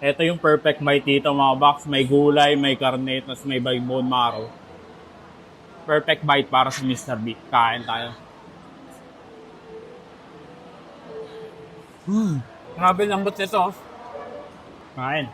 Ito yung perfect bite dito mga box. May gulay, may karne, tapos may bone marrow. Perfect bite para sa Mr. B. Kain tayo. Grabe lambot nito. Kain.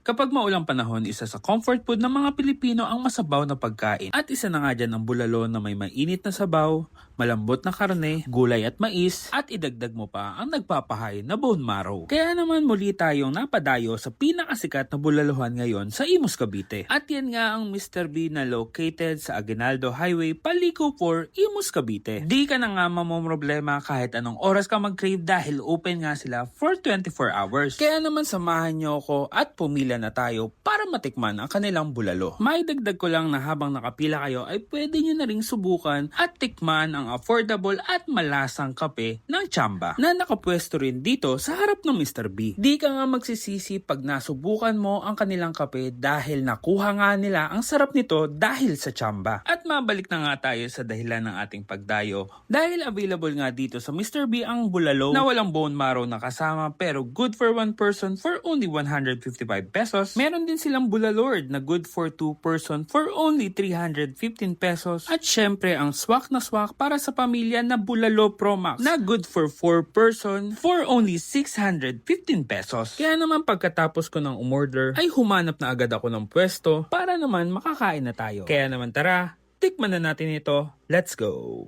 Kapag maulang panahon, isa sa comfort food ng mga Pilipino ang masabaw na pagkain. At isa na nga dyan ang bulalo na may mainit na sabaw, malambot na karne, gulay at mais, at idagdag mo pa ang nagpapahay na bone marrow. Kaya naman muli tayong napadayo sa pinakasikat na bulalohan ngayon sa Imus, Cavite. At yan nga ang Mr. B na located sa Aguinaldo Highway, Paliko 4, Imus, Cavite. Di ka na nga mamomroblema kahit anong oras ka mag-crave dahil open nga sila for 24 hours. Kaya naman samahan nyo ako at pumila na tayo para matikman ang kanilang bulalo. May dagdag ko lang na habang nakapila kayo ay pwede nyo na ring subukan at tikman ang affordable at malasang kape ng Chamba na nakapwesto rin dito sa harap ng Mr. B. Di ka nga magsisisi pag nasubukan mo ang kanilang kape dahil nakuha nga nila ang sarap nito dahil sa Chamba. At mabalik na nga tayo sa dahilan ng ating pagdayo dahil available nga dito sa Mr. B ang bulalo na walang bone marrow na kasama pero good for one person for only 155 pesos. Meron din silang bulalord na good for 2 person for only 315 pesos. At syempre ang swak na swak para sa pamilya na bulalo Pro Max na good for 4 person for only 615 pesos. Kaya naman pagkatapos ko ng umorder ay humanap na agad ako ng pwesto para naman makakain na tayo. Kaya naman tara, tikman na natin ito. Let's go!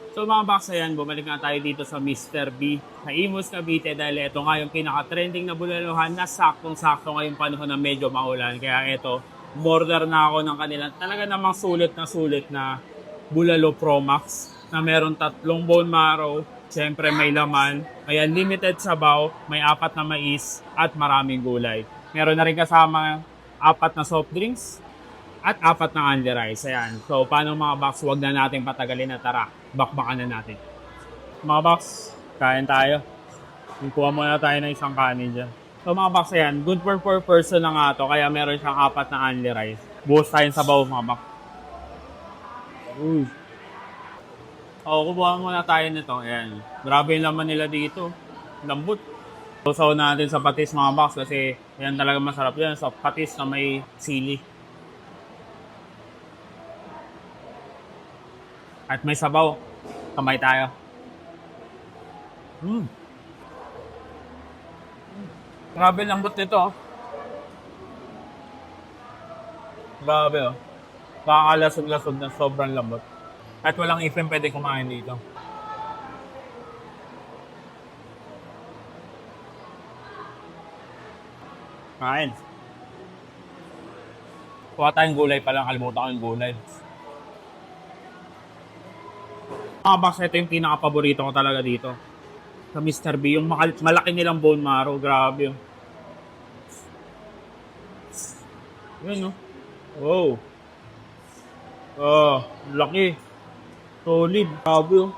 So mga box, ayan, bumalik nga tayo dito sa Mr. B sa Imus, Cavite dahil ito nga yung pinaka-trending na bulalohan na saktong-sakto ngayong panahon na medyo maulan. Kaya ito, umorder na ako ng kanilang talaga namang sulit na bulalo Pro Max na meron 3 bone marrow, siyempre may laman, may unlimited sabaw, may 4 na mais at maraming gulay. Meron na rin kasama 4 na soft drinks at 4 na only rice. Ayan. So, paano mga box, wag na natin patagalin na tara. Bakbakan na natin. Mga box, kain tayo. Kuha muna tayo ng isang kanin dyan. So mga box, ayan, good for 4 person na nga to. Kaya meron siyang 4 na only rice. Buhos tayong sabaw mga box. Kukuha muna tayo nito. Ayan. Grabe yung laman nila dito. Lambot. Usaw natin sa patis mga box kasi yan talaga masarap yan. Sa patis na may sili. At may sabaw. Kamay tayo. Grabe lambot nito. Grabe Nakakalasog-lasog na sobrang lambot. At walang ipin pwede kumain dito. Kain. Kuha tayong gulay pa lang. Kalimutan ko yung gulay. Box, ito yung pinaka-paborito ko talaga dito sa Mr. B, yung malaki nilang bone marrow. Grabe yun wow, laki, solid, grabe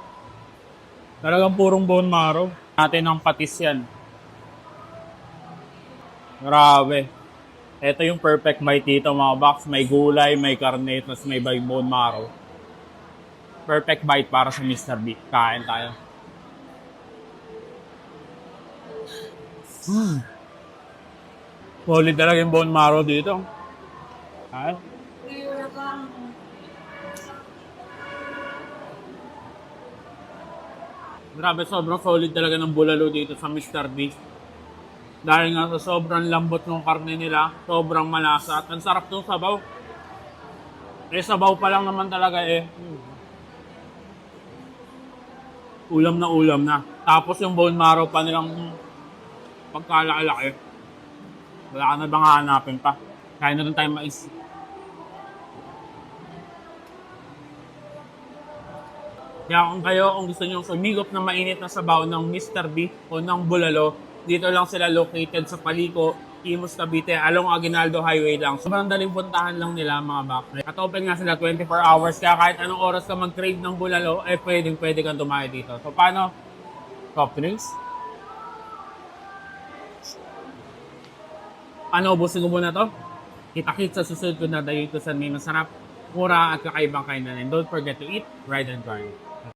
talagang purong bone marrow natin ang patis yan. Grabe, ito yung perfect bite dito mga box. May gulay, may karne, tapos may bone marrow. Perfect bite para sa Mr. B. Kain tayo. Solid talaga yung bone marrow dito. Kain. Grabe, sobrang solid talaga ng bulalo dito sa Mr. B. Dahil nga sa sobrang lambot ng karne nila, sobrang malasa, at ang sarap ng sabaw. Sabaw pa lang naman talaga ulam na. Tapos yung bone marrow pa nilang pagkalaki-laki. Wala ka na bang hahanapin pa. Kain na rin tayo mais. Kaya kung gusto nyo sumigop na mainit na sabaw ng Mr. B o ng bulalo, dito lang sila located sa Paliko, Imus, Cavite, along Aguinaldo Highway lang. Sobrang daling puntahan lang nila mga bakre. At open nga sila 24 hours, kaya kahit anong oras ka mag-crave ng bulalo, pwede kang tumayo dito. So paano? Soft drinks? Ano, ubusin ko muna to? Kita-kits sa susunod ko na dayo ito sa may masarap, mura at kakaibang kainan. And don't forget to eat, ride and grind.